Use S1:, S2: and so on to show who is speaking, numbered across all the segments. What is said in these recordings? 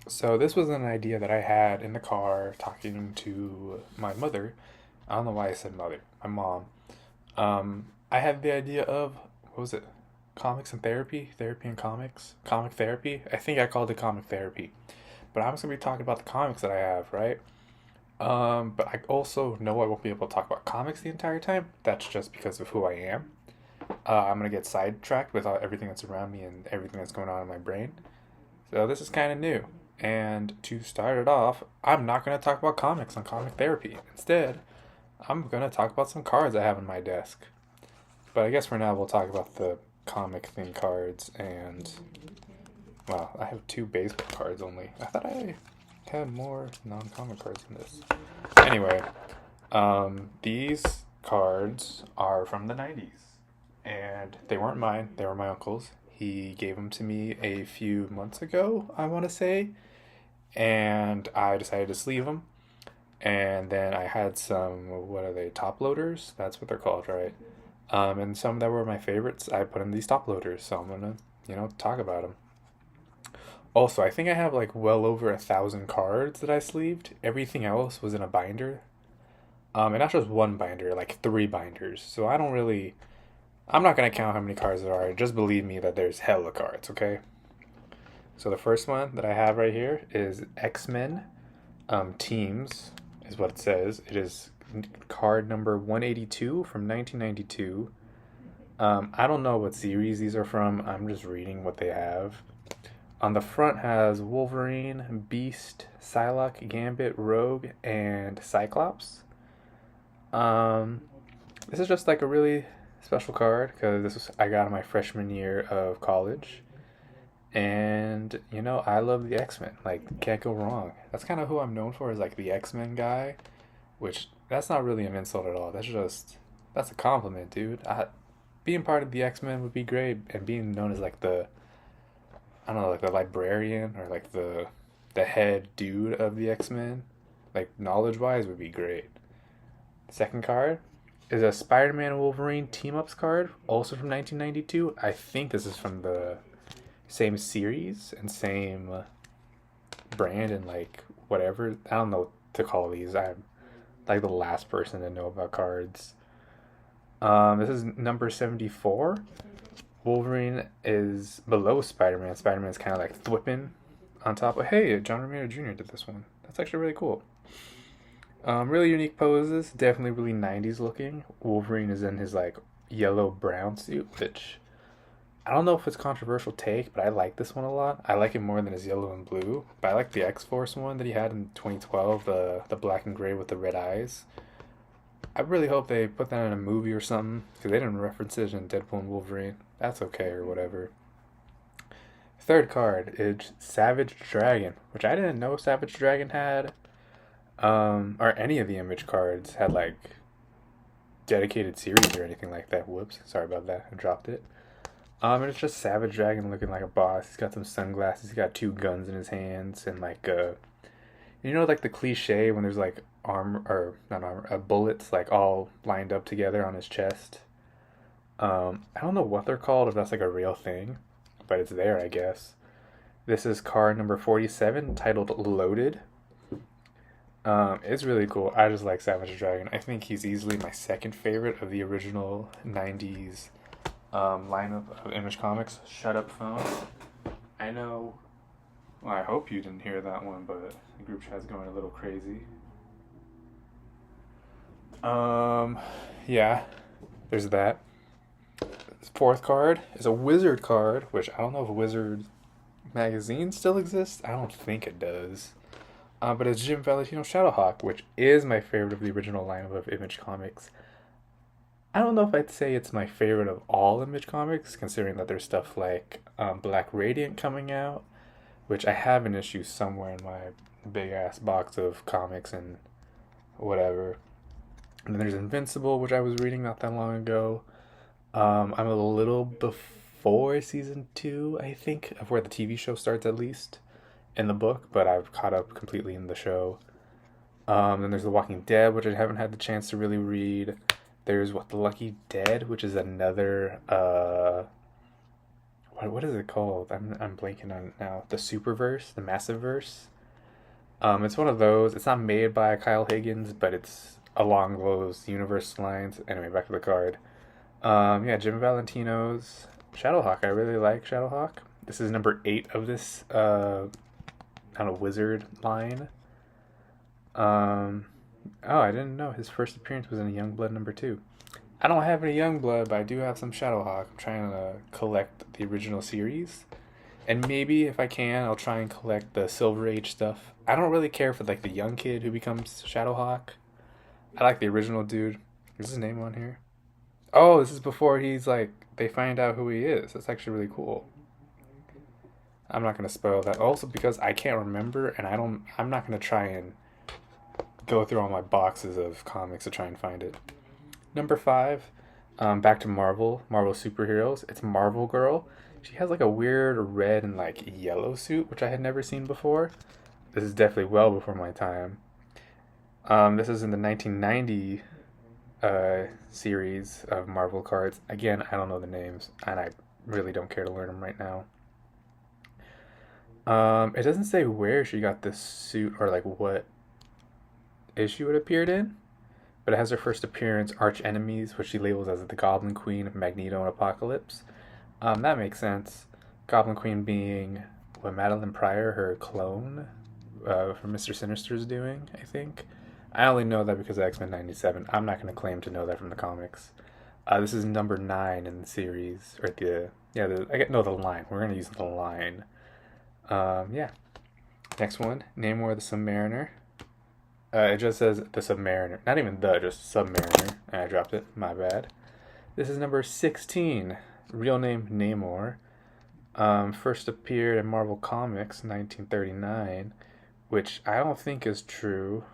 S1: So this was an idea that I had in the car talking to my mother. I don't know why I said mother, my mom. I had the idea of what was it? Comics and therapy, therapy and comics, comic therapy. I think I called it comic therapy, but I'm just gonna be talking about the comics that I have, right? But I also know I won't be able to talk about comics the entire time. That's just because of who I am. I'm gonna get sidetracked with everything that's around me and everything that's going on in my brain. So this is kind of new. And to start it off, I'm not going to talk about comics on comic therapy. Instead, I'm going to talk about some cards I have on my desk. But I guess for now, we'll talk about the comic themed cards. And, well, I have two baseball cards only. I thought I had more non comic cards than this. Anyway, these cards are from the 90s. And they weren't mine, they were my uncle's. He gave them to me a few months ago, I want to say, and I decided to sleeve them. And then I had some, what are they, top loaders? That's what they're called, right? And some that were my favorites, I put in these top loaders, so I'm gonna, talk about them. Also, I think I have like well over 1,000 cards that I sleeved. Everything else was in a binder. And not just one binder, like three binders. So I don't really, I'm not gonna count how many cards there are. Just believe me that there's hella cards, okay? So the first one that I have right here is X-Men Teams, is what it says. It is card number 182 from 1992. I don't know what series these are from. I'm just reading what they have. On the front has Wolverine, Beast, Psylocke, Gambit, Rogue, and Cyclops. Um, this is just like a really special card because I got in my freshman year of college. And I love the X Men. Like, can't go wrong. That's kind of who I'm known for, is like the X Men guy. Which that's not really an insult at all. That's a compliment, dude. Being part of the X Men would be great, and being known as like the I don't know, like the librarian or like the head dude of the X Men, like knowledge wise, would be great. Second card is a Spider Man Wolverine team ups card, also from 1992. I think this is from the same series and same brand and like whatever. I don't know what to call these. I'm like the last person to know about cards. This is number 74. Wolverine is below Spider Man. Spider Man's kind of like thwipping on top of. Hey, John Romita Jr. did this one. That's actually really cool. Really unique poses. Definitely really 90s looking. Wolverine is in his like yellow brown suit, which I don't know if it's a controversial take, but I like this one a lot. I like it more than his yellow and blue. But I like the X Force one that he had in 2012, the black and gray with the red eyes. I really hope they put that in a movie or something because they didn't reference it in Deadpool and Wolverine. That's okay or whatever. Third card is Savage Dragon, which I didn't know Savage Dragon had, or any of the Image cards had like dedicated series or anything like that. Whoops, sorry about that. I dropped it. And it's just Savage Dragon looking like a boss. He's got some sunglasses. He's got two guns in his hands, and like like the cliche when there's like armor or not armor, bullets like all lined up together on his chest. I don't know what they're called if that's like a real thing, but it's there, I guess. This is card number 47, titled Loaded. It's really cool. I just like Savage Dragon. I think he's easily my second favorite of the original 90s lineup of Image Comics. Shut up, phone. I know. Well, I hope you didn't hear that one, but the group chat's going a little crazy. Um, yeah, there's that. Fourth card is a Wizard card, which I don't know if Wizard magazine still exists. I don't think it does. But it's Jim Valentino Shadowhawk, which is my favorite of the original lineup of Image Comics. I don't know if I'd say it's my favorite of all Image Comics, considering that there's stuff like Black Radiant coming out, which I have an issue somewhere in my big ass box of comics and whatever. And then there's Invincible, which I was reading not that long ago. I'm a little before season 2, I think, of where the TV show starts at least in the book, but I've caught up completely in the show. Then there's The Walking Dead, which I haven't had the chance to really read. There's The Lucky Dead, which is another what is it called? I'm blanking on it now. The Superverse, the Massiveverse. It's one of those. It's not made by Kyle Higgins, but it's along those universe lines. Anyway, back to the card. Yeah, Jim Valentino's Shadowhawk. I really like Shadowhawk. This is number 8 of this kind of wizard line. Oh, I didn't know his first appearance was in Youngblood number 2. I don't have any Youngblood, but I do have some Shadowhawk. I'm trying to collect the original series. And maybe if I can, I'll try and collect the Silver Age stuff. I don't really care for like the young kid who becomes Shadowhawk. I like the original dude. Is his name on here? Oh, this is before he's like they find out who he is. That's actually really cool. I'm not gonna spoil that. Also because I can't remember and I'm not gonna try and go through all my boxes of comics to try and find it. Number 5, back to Marvel superheroes. It's Marvel Girl. She has like a weird red and like yellow suit, which I had never seen before. This is definitely well before my time. This is in the 1990 series of Marvel cards. Again, I don't know the names, and I really don't care to learn them right now. It doesn't say where she got this suit or like what issue it appeared in, but it has her first appearance, Arch Enemies, which she labels as the Goblin Queen, Magneto, and Apocalypse. That makes sense. Goblin Queen being what Madeline Pryor, her clone from Mr. Sinister, is doing, I think. I only know that because of X-Men 97. I'm not going to claim to know that from the comics. This is number 9 in the series, or the line. We're going to use the line. Yeah. Next one, Namor the Submariner. It just says the Submariner. Not even just Submariner. I dropped it. My bad. This is number 16. Real name Namor. First appeared in Marvel Comics 1939, which I don't think is true.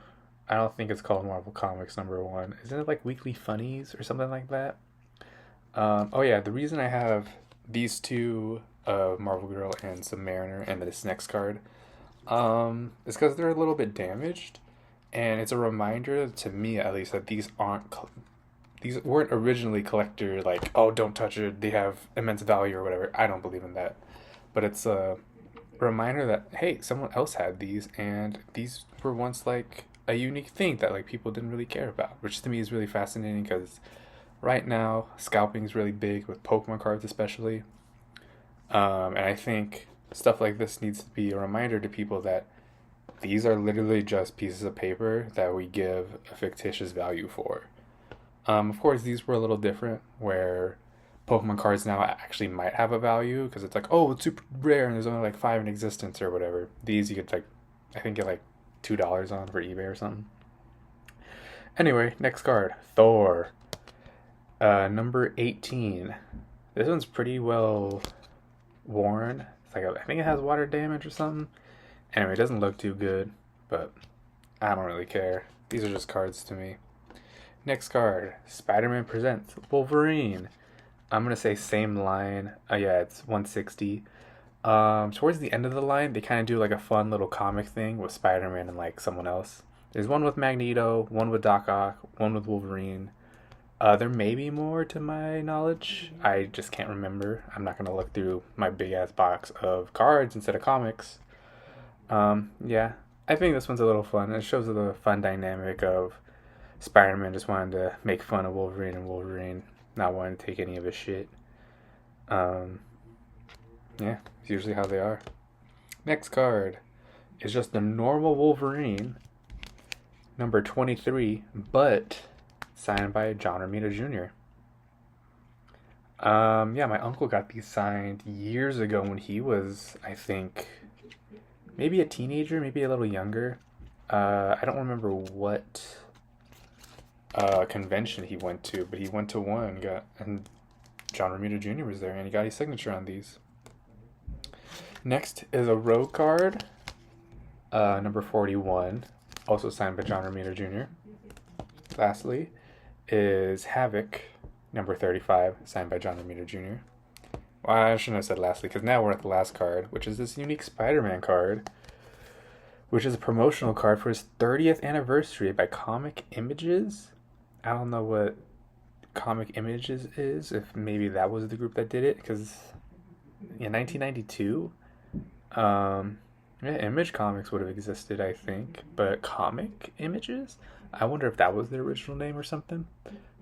S1: I don't think it's called Marvel Comics number 1. Isn't it like Weekly Funnies or something like that? Oh yeah, the reason I have these two, Marvel Girl and Submariner, and this next card, is because they're a little bit damaged, and it's a reminder to me at least that these weren't originally collector, like, oh, don't touch it, they have immense value or whatever. I don't believe in that. But it's a reminder that, hey, someone else had these, and these were once, like, a unique thing that, like, people didn't really care about, which to me is really fascinating because right now, scalping is really big with Pokemon cards especially. And I think stuff like this needs to be a reminder to people that these are literally just pieces of paper that we give a fictitious value for. Of course, these were a little different, where Pokemon cards now actually might have a value, because it's like, oh, it's super rare and there's only like 5 in existence or whatever. These you could, like, I think get like $2 on for eBay or something. Anyway, next card, Thor. Number 18. This one's pretty well worn. It's like, I think it has water damage or something. Anyway, it doesn't look too good, but I don't really care. These are just cards to me. Next card, Spider-Man Presents Wolverine. I'm going to say same line. Yeah, it's 160. Towards the end of the line, they kind of do like a fun little comic thing with Spider-Man and like someone else. There's one with Magneto, one with Doc Ock, one with Wolverine. There may be more to my knowledge. I just can't remember. I'm not going to look through my big-ass box of cards instead of comics. Yeah, I think this one's a little fun. It shows the fun dynamic of Spider-Man just wanting to make fun of Wolverine and Wolverine not wanting to take any of his shit. Yeah, it's usually how they are. Next card is just the normal Wolverine, number 23, but signed by John Romita Jr. Yeah, my uncle got these signed years ago when he was, I think, maybe a teenager, maybe a little younger. I don't remember what convention he went to, but he went to one, and John Romita Jr. was there, and he got his signature on these. Next is a Rogue card, number 41, also signed by John Romita Jr. Lastly is Havoc, number 35, signed by John Romita Jr. Well, I shouldn't have said lastly, because now we're at the last card, which is this unique Spider-Man card, which is a promotional card for his 30th anniversary by Comic Images. I don't know what Comic Images is, if maybe that was the group that did it, because in 1992. Um, yeah, Image Comics would have existed, I think, but Comic Images? I wonder if that was the original name or something.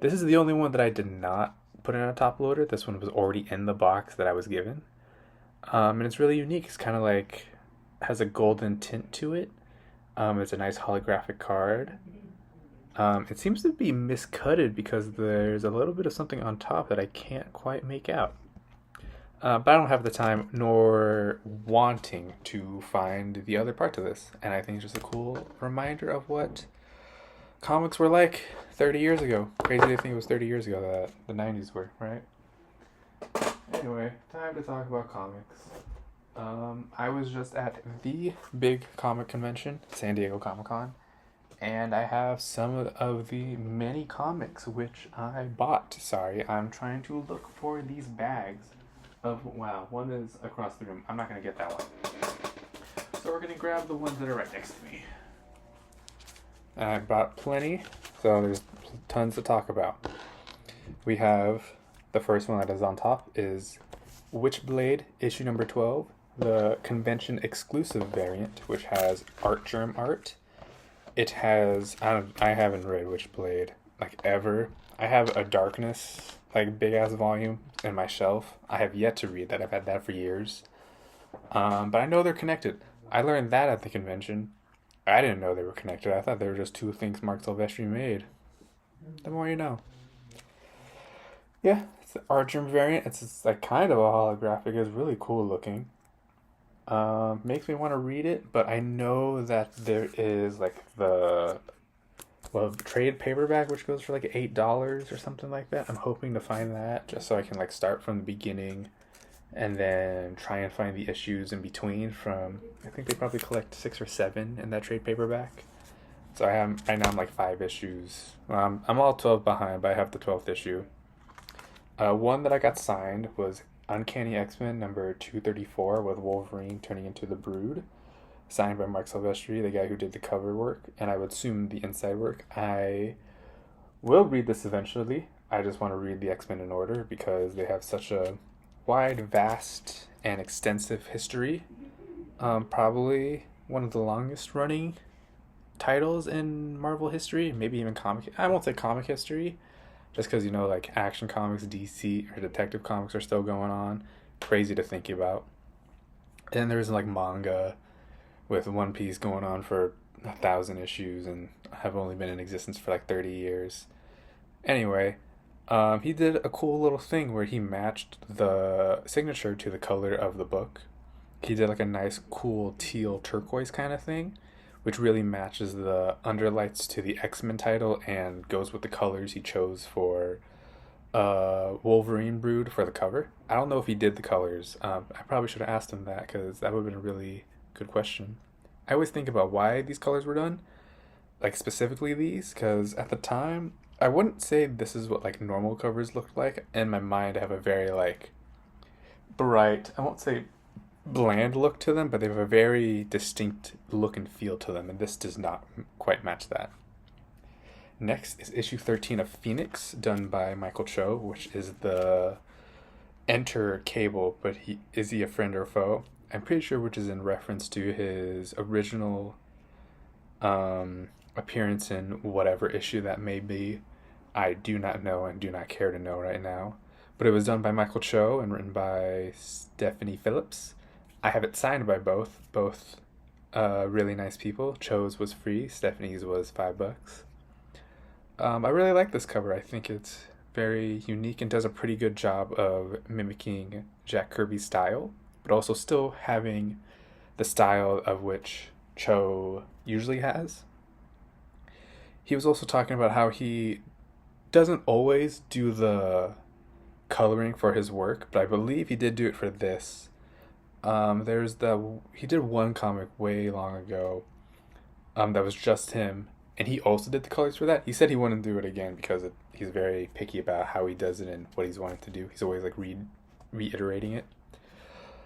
S1: This is the only one that I did not put in a top loader. This one was already in the box that I was given. And it's really unique. It's kind of like has a golden tint to it. It's a nice holographic card. It seems to be miscutted because there's a little bit of something on top that I can't quite make out. But I don't have the time nor wanting to find the other part to this. And I think it's just a cool reminder of what comics were like 30 years ago. Crazy to think it was 30 years ago that the 90s were, right? Anyway, time to talk about comics. I was just at the big comic convention, San Diego Comic Con, and I have some of the many comics which I bought. Sorry, I'm trying to look for these bags of, wow, one is across the room. I'm not going to get that one. So we're going to grab the ones that are right next to me. I bought plenty, so there's tons to talk about. We have the first one that is on top is Witchblade issue number 12, the convention exclusive variant, which has Artgerm art. It has I haven't read Witchblade like ever. I have a Darkness like big ass volume in my shelf. I have yet to read that. I've had that for years. But I know they're connected. I learned that at the convention. I didn't know they were connected. I thought they were just two things Mark Silvestri made. The more you know. Yeah, it's the Artgerm variant. It's like kind of a holographic. It's really cool looking. Makes me want to read it, but I know that there is like the trade paperback which goes for like $8 or something like that. I'm hoping to find that just so I can like start from the beginning and then try and find the issues in between from I think they probably collect 6 or 7 in that trade paperback. So I am right now I'm like 5 issues. I'm all 12 behind, but I have the 12th issue. One that I got signed was Uncanny X-Men number 234 with Wolverine turning into the Brood, signed by Mark Silvestri, the guy who did the cover work, and I would assume the inside work. I will read this eventually. I just want to read the X-Men in order because they have such a wide, vast, and extensive history. Probably one of the longest running titles in Marvel history, maybe even comic. I won't say comic history, just because like Action Comics, DC, or Detective Comics are still going on. Crazy to think about. And there's like manga with One Piece going on for 1,000 issues and have only been in existence for like 30 years. Anyway, he did a cool little thing where he matched the signature to the color of the book. He did like a nice, cool teal turquoise kind of thing, which really matches the underlights to the X-Men title and goes with the colors he chose for Wolverine Brood for the cover. I don't know if he did the colors. I probably should have asked him that because that would have been a really good question. I always think about why these colors were done, like specifically these, because at the time, I wouldn't say this is what like normal covers looked like. In my mind, I have a very like bright, I won't say bland look to them, but they have a very distinct look and feel to them, and this does not quite match that. Next is issue 13 of Phoenix, done by Michael Cho, which is the Enter Cable, but is he a friend or foe? I'm pretty sure which is in reference to his original appearance in whatever issue that may be. I do not know and do not care to know right now. But it was done by Michael Cho and written by Stephanie Phillips. I have it signed by both really nice people. Cho's was free, Stephanie's was $5. I really like this cover. I think it's very unique and does a pretty good job of mimicking Jack Kirby's style, but also still having the style of which Cho usually has. He was also talking about how he doesn't always do the coloring for his work, but I believe he did do it for this. He did one comic way long ago, that was just him, and he also did the colors for that. He said he wouldn't do it again because he's very picky about how he does it and what he's wanting to do. He's always like reiterating it.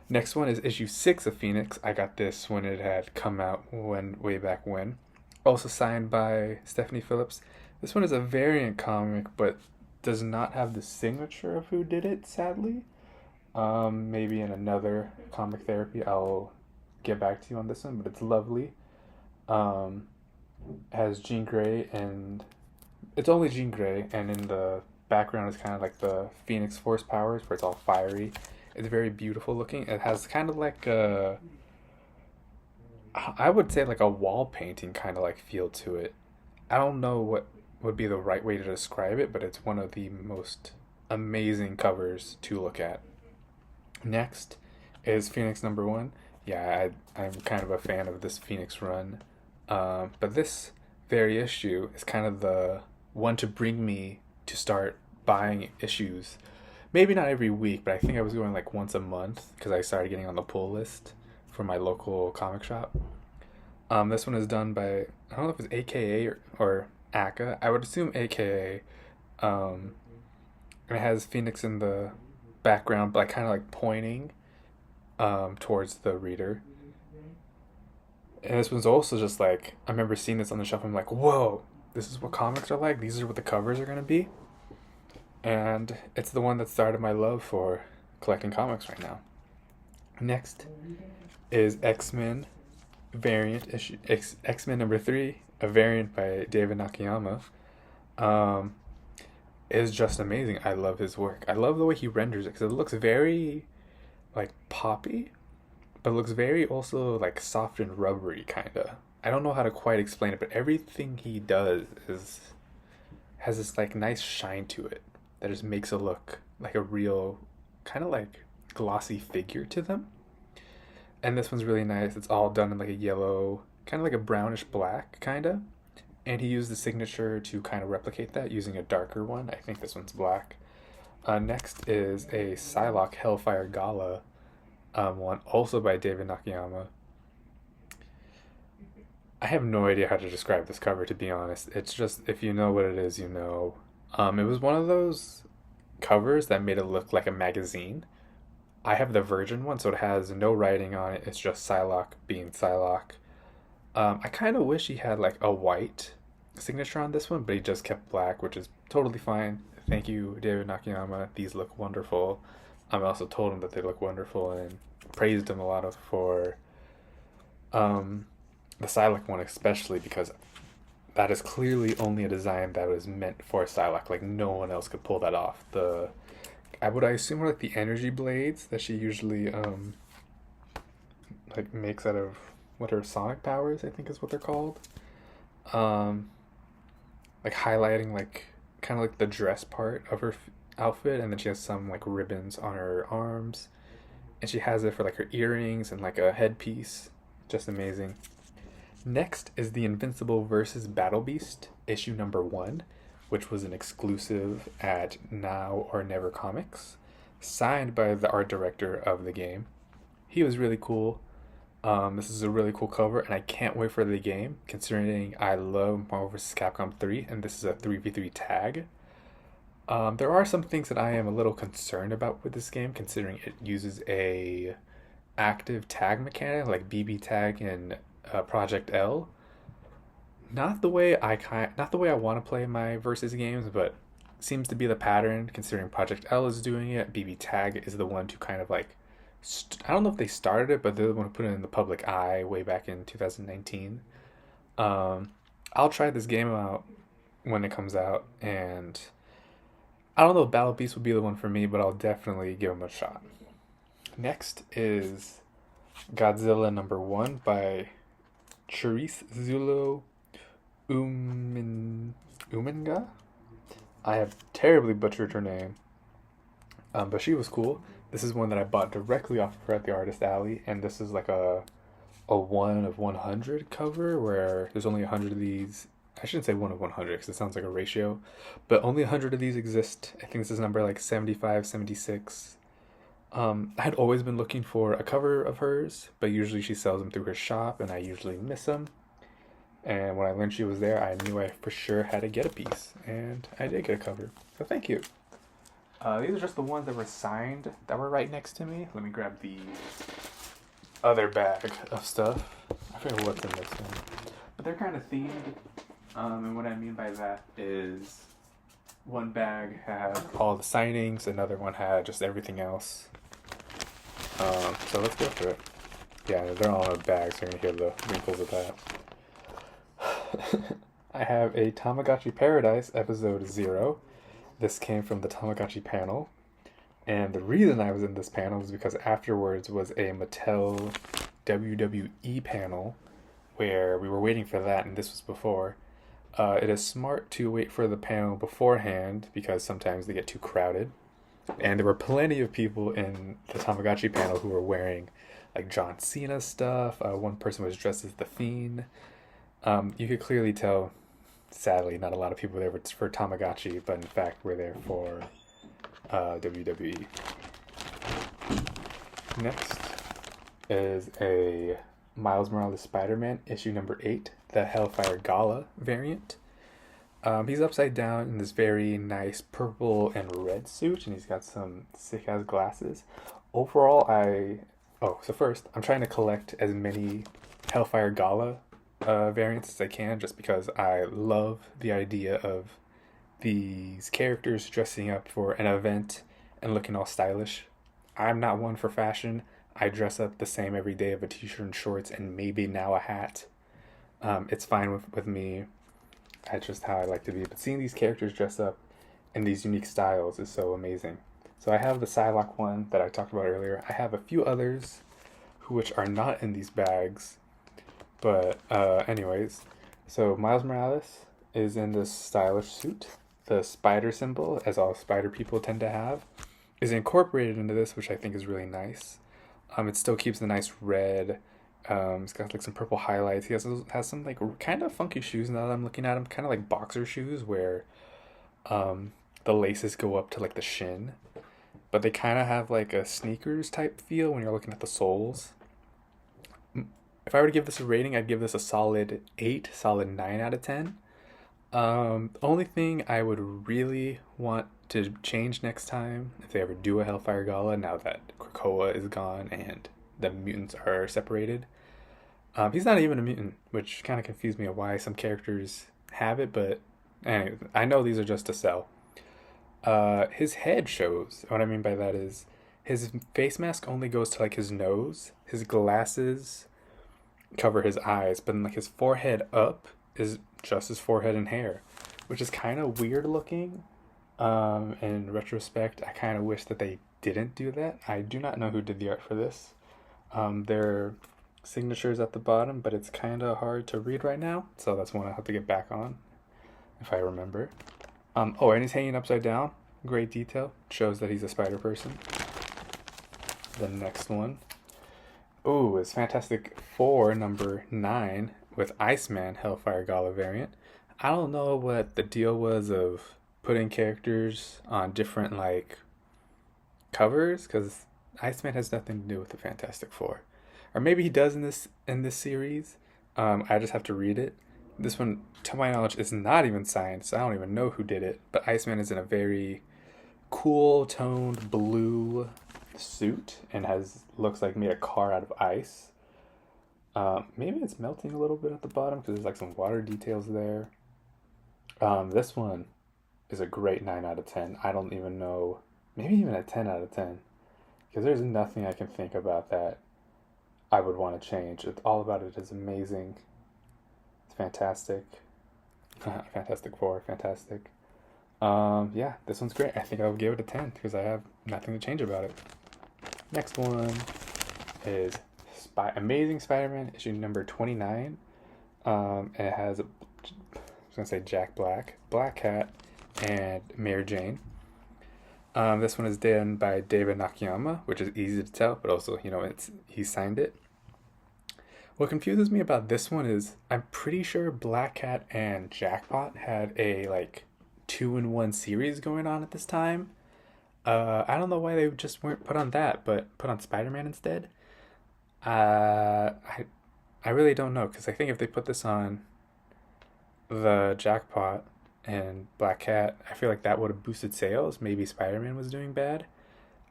S1: Next one is issue 6 of Phoenix. I got this when it had come out way back when. Also signed by Stephanie Phillips. This one is a variant comic, but does not have the signature of who did it, sadly. Maybe in another comic therapy, I'll get back to you on this one, but it's lovely. Um, has Jean Grey, and it's only Jean Grey, and in the background is kind of like the Phoenix Force powers, where it's all fiery. It's very beautiful looking. It has kind of like a, I would say like a wall painting kind of like feel to it. I don't know what would be the right way to describe it, but it's one of the most amazing covers to look at. Next is Phoenix number one. Yeah, I'm kind of a fan of this Phoenix run. But this very issue is kind of the one to bring me to start buying issues. Maybe not every week, but I think I was going like once a month because I started getting on the pull list for my local comic shop. This one is done by, I don't know if it's AKA or AKA. I would assume AKA. And it has Phoenix in the background, but like kind of like pointing towards the reader. And this one's also just like, I remember seeing this on the shelf. I'm like, whoa, this is what comics are like. These are what the covers are gonna be. And it's the one that started my love for collecting comics right now. Next is X-Men variant issue, X-Men number 3, a variant by David Nakayama. Um, is just amazing. I love his work. I love the way he renders it because it looks very like poppy, but it looks very also like soft and rubbery kind of. I don't know how to quite explain it, but everything he does is has this like nice shine to it that just makes it look like a real kind of like glossy figure to them. And this one's really nice. It's all done in like a yellow, kind of like a brownish black kind of. And he used the signature to kind of replicate that using a darker one. I think this one's black. Next is a Psylocke Hellfire Gala one, also by David Nakayama. I have no idea how to describe this cover, to be honest. It's just, if you know what it is, you know. It was one of those covers that made it look like a magazine. I have the Virgin one, so it has no writing on it. It's just Psylocke being Psylocke. I kind of wish he had like a white signature on this one, but he just kept black, which is totally fine. Thank you, David Nakayama. These look wonderful. I also told him that they look wonderful and praised him a lot for the Psylocke one, especially because that is clearly only a design that was meant for Psylocke. Like no one else could pull that off. I assume like the energy blades that she usually like makes out of what her sonic powers, I think is what they're called. Like highlighting like kind of like the dress part of her outfit, and then she has some like ribbons on her arms, and she has it for like her earrings and like a headpiece. Just amazing. Next is the Invincible versus Battle Beast issue number 1, which was an exclusive at Now or Never Comics, signed by the art director of the game. He was really cool. This is a really cool cover, and I can't wait for the game, considering I love Marvel vs. Capcom 3, and this is a 3v3 tag. There are some things that I am a little concerned about with this game, considering it uses a active tag mechanic like BB tag and Project L. Not the way I want to play my versus games, but seems to be the pattern considering Project L is doing it. BB Tag is the one to kind of like, I don't know if they started it, but they're the one who put it in the public eye way back in 2019. I'll try this game out when it comes out, and I don't know if Battle Beast will be the one for me, but I'll definitely give him a shot. Next is Godzilla number 1 by Charisse Zulu Umenga. I have terribly butchered her name, but she was cool. This is one that I bought directly off of her at the Artist Alley, and this is like a 1 of 100 cover where there's only 100 of these. I shouldn't say 1 of 100 because it sounds like a ratio, but only 100 of these exist. I think this is number like 75, 76. I had always been looking for a cover of hers, but usually she sells them through her shop, and I usually miss them. And when I learned she was there, I knew I for sure had to get a piece, and I did get a cover. So thank you. These are just the ones that were signed that were right next to me. Let me grab the other bag of stuff. I forget what's in this one, but they're kind of themed. And what I mean by that is one bag had all the signings, another one had just everything else. So let's go for it. Yeah, they're all in a bag, so you're gonna hear the wrinkles of that. I have a Tamagotchi Paradise episode 0. This came from the Tamagotchi panel. And the reason I was in this panel was because afterwards was a Mattel WWE panel where we were waiting for that, and this was before. It is smart to wait for the panel beforehand because sometimes they get too crowded. And there were plenty of people in the Tamagotchi panel who were wearing like John Cena stuff. One person was dressed as the Fiend. You could clearly tell, sadly, not a lot of people there for Tamagotchi, but in fact, we're there for WWE. Next is a Miles Morales Spider-Man issue number 8, the Hellfire Gala variant. He's upside down in this very nice purple and red suit, and he's got some sick-ass glasses. Overall, first, I'm trying to collect as many Hellfire Gala variants as I can, just because I love the idea of these characters dressing up for an event and looking all stylish. I'm not one for fashion. I dress up the same every day of a t-shirt and shorts and maybe now a hat. It's fine with me. That's just how I like to be. But seeing these characters dress up in these unique styles is so amazing. So I have the Psylocke one that I talked about earlier. I have a few others which are not in these bags. But anyways, so Miles Morales is in this stylish suit. The spider symbol, as all spider people tend to have, is incorporated into this, which I think is really nice. It still keeps the nice red. It's got like some purple highlights. He has some like kind of funky shoes now that I'm looking at them, kind of like boxer shoes where the laces go up to like the shin, but they kind of have like a sneakers type feel when you're looking at the soles. If I were to give this a rating, I'd give this a solid 8, solid 9 out of 10. Only thing I would really want to change next time, if they ever do a Hellfire Gala, now that Krakoa is gone and the mutants are separated. He's not even a mutant, which kind of confused me of why some characters have it, but anyway, I know these are just to sell. His head shows. What I mean by that is his face mask only goes to like his nose. His glasses cover his eyes, but then like his forehead up is just his forehead and hair, which is kind of weird looking. In retrospect, I kind of wish that they didn't do that. I do not know who did the art for this. Their signatures at the bottom, but it's kind of hard to read right now, so that's one I'll have to get back on if I remember. And he's hanging upside down. Great detail. Shows that he's a spider person. The next one, is Fantastic Four number 9 with Iceman Hellfire Gala variant. I don't know what the deal was of putting characters on different like covers, because Iceman has nothing to do with the Fantastic Four, or maybe he does in this series. I just have to read it. This one, to my knowledge, is not even signed, so I don't even know who did it. But Iceman is in a very cool toned blue suit and looks like made a car out of ice. Maybe it's melting a little bit at the bottom because there's like some water details there. This one is a great 9 out of 10. I don't even know, maybe even a 10 out of 10, because there's nothing I can think about that I would want to change. All about it is amazing. It's fantastic. Fantastic Four, fantastic. Yeah, this one's great. I think I would give it a 10 because I have nothing to change about it. Next one is Amazing Spider-Man issue number 29. And it has, I was going to say Jack Black, Black Cat, and Mary Jane. This one is done by David Nakayama, which is easy to tell, but also, he signed it. What confuses me about this one is I'm pretty sure Black Cat and Jackpot had a like 2-in-1 series going on at this time. I don't know why they just weren't put on that, but put on Spider-Man instead. I really don't know, because I think if they put this on the Jackpot and Black Cat, I feel like that would have boosted sales. Maybe Spider-Man was doing bad.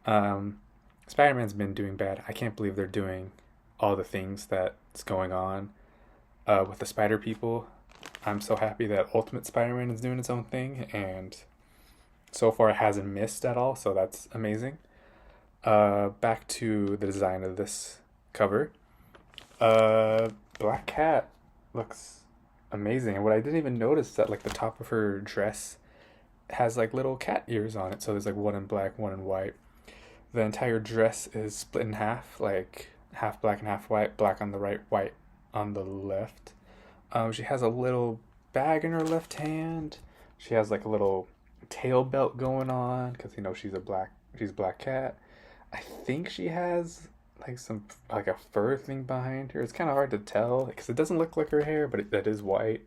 S1: Spider-Man's been doing bad. I can't believe they're doing all the things that's going on with the Spider People. I'm so happy that Ultimate Spider-Man is doing its own thing, and so far it hasn't missed at all, so that's amazing. Back to the design of this cover. Uh, Black Cat looks amazing. And what I didn't even notice that like the top of her dress has like little cat ears on it. So there's like one in black, one in white. The entire dress is split in half, like half black and half white. Black on the right, white on the left. She has a little bag in her left hand. She has like a little tail belt going on because she's a black cat. I think she has like some like a fur thing behind her. It's kind of hard to tell because it doesn't look like her hair, but that is white.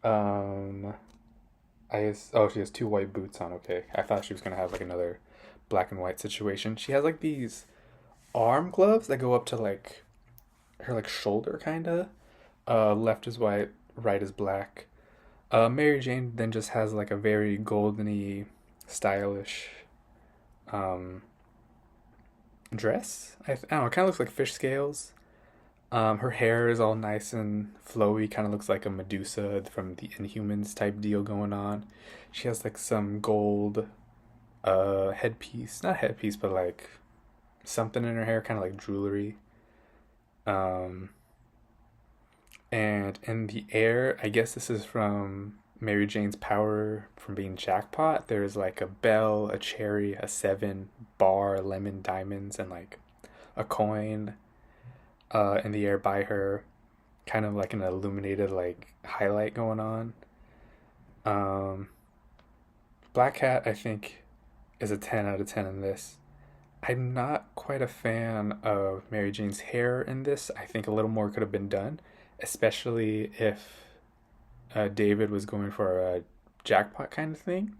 S1: Um, she has two white boots on. Okay, I thought she was gonna have like another black and white situation. She has like these arm gloves that go up to like her like shoulder kinda. Left is white, right is black. Mary Jane then just has like a very goldeny, stylish um, dress. I don't know. It kind of looks like fish scales. Her hair is all nice and flowy. Kind of looks like a Medusa from the Inhumans type deal going on. She has like some gold headpiece, not headpiece, but like something in her hair, kind of like jewelry. Um, and in the air, I guess this is from Mary Jane's power from being jackpot. There's like a bell, a cherry, a seven, bar, lemon, diamonds, and like a coin in the air by her. Kind of like an illuminated like highlight going on. Um, Black Cat, I think, is a 10 out of 10 in this. I'm not quite a fan of Mary Jane's hair in this. I think a little more could have been done, especially if David was going for a jackpot kind of thing.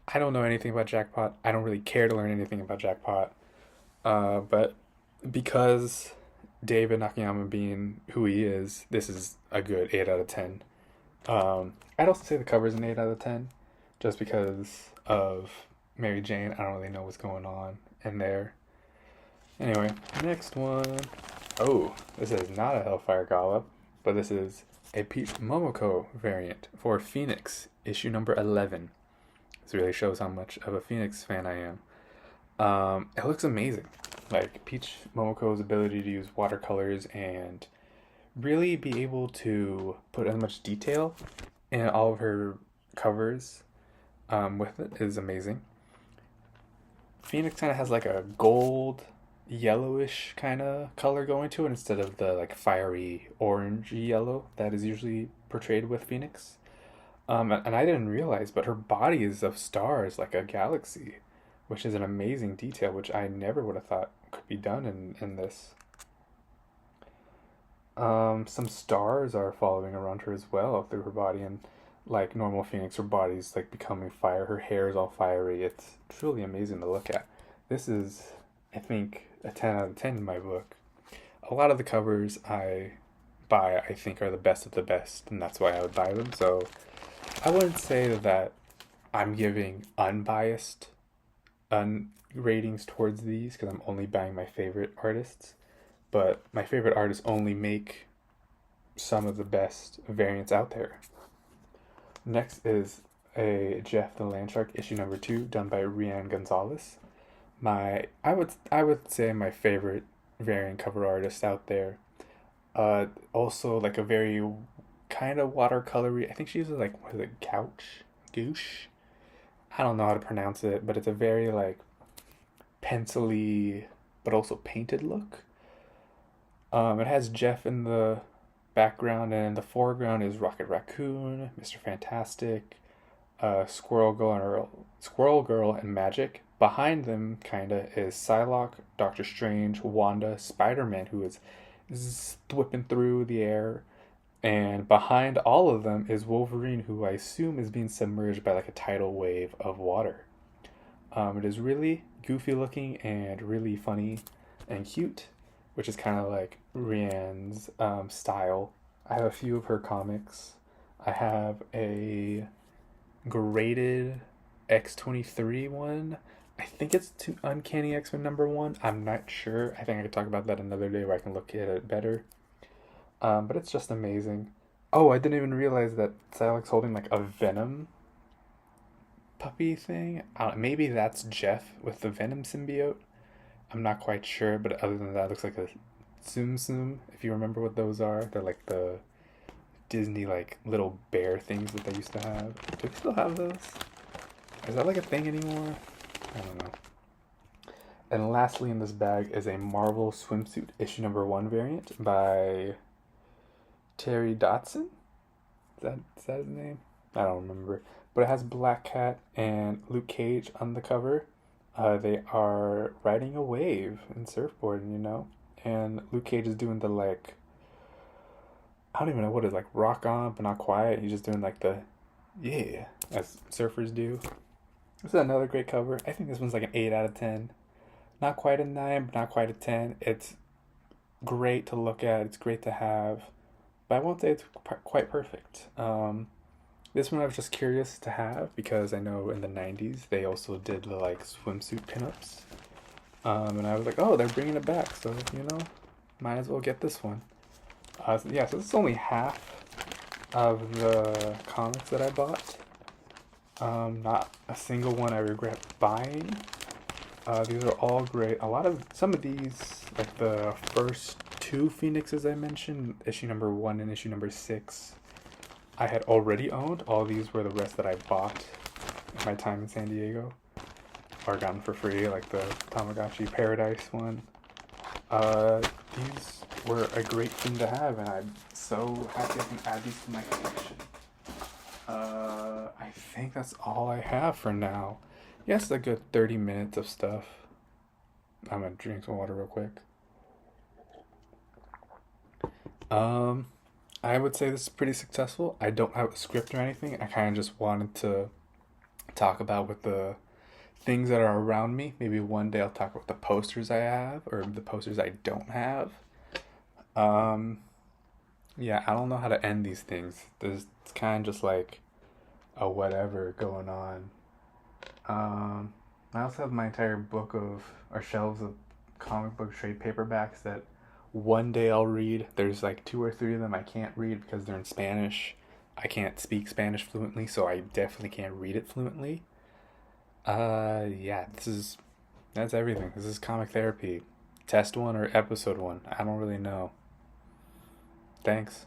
S1: I don't know anything about jackpot. I don't really care to learn anything about jackpot. But because David Nakayama being who he is, this is a good 8 out of 10. I'd also say the cover's an 8 out of 10 just because of Mary Jane. I don't really know what's going on in there. Anyway, next one. Oh, this is not a Hellfire Gala, but this is a Peach Momoko variant for Phoenix, issue number 11. This really shows how much of a Phoenix fan I am. It looks amazing. Like Peach Momoko's ability to use watercolors and really be able to put as much detail in all of her covers with it is amazing. Phoenix kind of has like a gold, yellowish kind of color going to it instead of the like fiery orangey yellow that is usually portrayed with Phoenix. And I didn't realize, but her body is of stars like a galaxy, which is an amazing detail, which I never would have thought could be done in this. Some stars are following around her as well through her body, and like normal Phoenix, her body's like becoming fire. Her hair is all fiery. It's truly amazing to look at. This is, I think, a 10 out of 10 in my book. A lot of the covers I buy, I think, are the best of the best, and that's why I would buy them. So I wouldn't say that I'm giving unbiased ratings towards these because I'm only buying my favorite artists. But my favorite artists only make some of the best variants out there. Next is a Jeff the Landshark issue number 2 done by Rian Gonzalez. I would say my favorite variant cover artist out there. Also like a very kind of watercolory. I think she uses like what is it, gouache? I don't know how to pronounce it, but it's a very like pencily but also painted look. It has Jeff in the background, and in the foreground is Rocket Raccoon, Mr. Fantastic, Squirrel Girl, and Magic. Behind them, kinda, is Psylocke, Doctor Strange, Wanda, Spider-Man, who is whipping through the air, and behind all of them is Wolverine, who I assume is being submerged by like a tidal wave of water. It is really goofy looking and really funny and cute, which is kind of like Rianne's style. I have a few of her comics. I have a graded X-23 one. I think it's to Uncanny X-Men number 1. I'm not sure. I think I could talk about that another day where I can look at it better. But it's just amazing. Oh, I didn't even realize that Psylocke's holding like a Venom puppy thing. Maybe that's Jeff with the Venom symbiote. I'm not quite sure, but other than that, it looks like a Tsum Tsum. If you remember what those are, they're like the Disney like little bear things that they used to have. Do they still have those? Is that like a thing anymore? I don't know. And lastly, in this bag is a Marvel swimsuit issue number one variant by Terry Dotson. Is that his name? I don't remember. But it has Black Cat and Luke Cage on the cover. They are riding a wave and surfboarding, And Luke Cage is doing the like, I don't even know what it is, like rock on but not quiet. He's just doing like the yeah, as surfers do. This is another great cover. I think this one's like an 8 out of 10. Not quite a 9, but not quite a 10. It's great to look at. It's great to have. But I won't say it's quite perfect. This one I was just curious to have because I know in the 90s they also did the like swimsuit pinups. And I was like, oh, they're bringing it back. So, might as well get this one. So this is only half of the comics that I bought. Not a single one I regret buying. These are all great. Some of these, like the first two Phoenixes I mentioned, issue number 1 and issue number 6, I had already owned. All these were the rest that I bought in my time in San Diego, or gotten for free, like the Tamagotchi Paradise one. These were a great thing to have, and I'm so happy I can add these to my collection. I think that's all I have for now. Yes, a good 30 minutes of stuff. I'm gonna drink some water real quick. I would say this is pretty successful. I don't have a script or anything. I kind of just wanted to talk about with the things that are around me. Maybe one day I'll talk about the posters I have or the posters I don't have. Yeah, I don't know how to end these things. It's kind of just like a whatever going on. I also have my entire book of, or shelves of comic book trade paperbacks that one day I'll read. There's like 2 or 3 of them I can't read because they're in Spanish. I can't speak Spanish fluently, so I definitely can't read it fluently. Yeah, that's everything. This is comic therapy. Test 1 or episode 1. I don't really know. Thanks.